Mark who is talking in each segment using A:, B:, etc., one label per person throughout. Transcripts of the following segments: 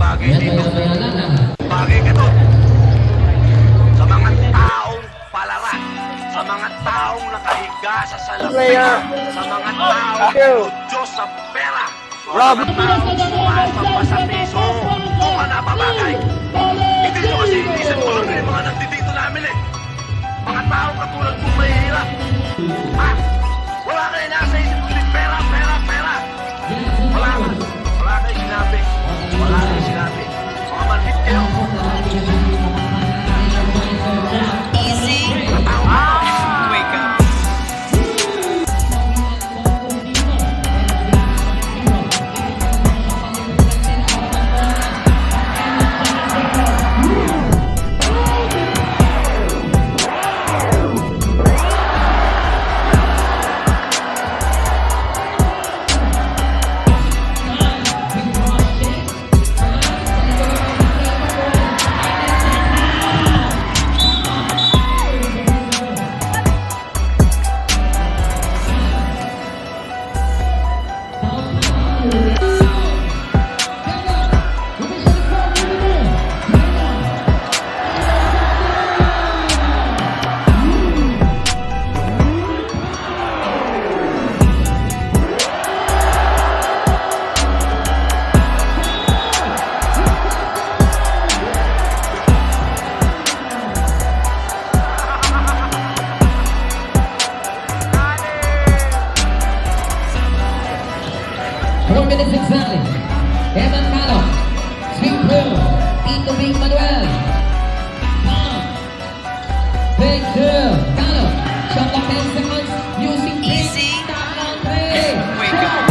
A: bagay dito. Bagay ka doon. Sa mga taong palara, sa mga taong nakahiga sa salamin, sa mga taong Diyos sa pera, sa mga taong sumasamba sa piso, doon ka napabagay. Hindi nyo kasi inisip ko lang yung mga nagtitito namin eh. Mga taong katulad kong mahihirap. Ha? Wala kayo nasa isip kundi pera, pera, pera. Wala kayo sinabi. Wala kayo sinabi. Mga manhit kayo.
B: Easy. Wake up.
C: Minutes exactly. Evan Calo, swing through, Tito Big Manuel. Big through, Calo, shot of 10 seconds, using
B: Easy. Wake up.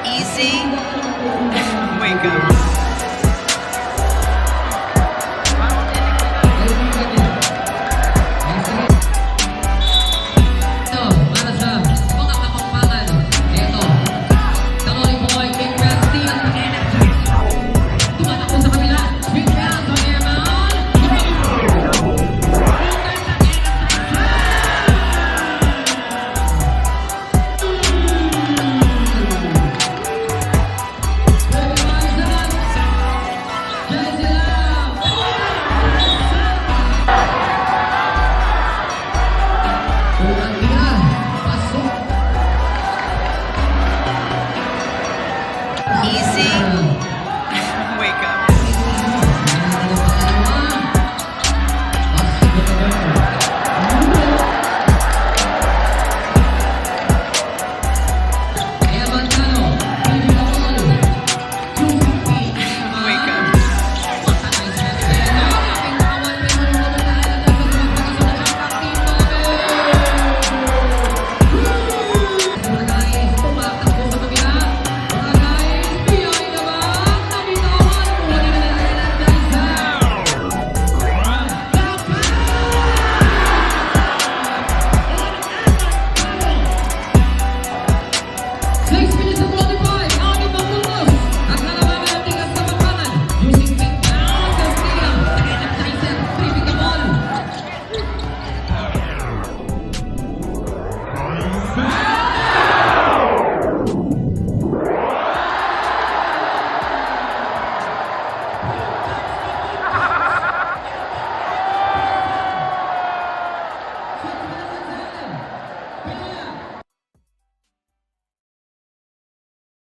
B: Easy. Wake up.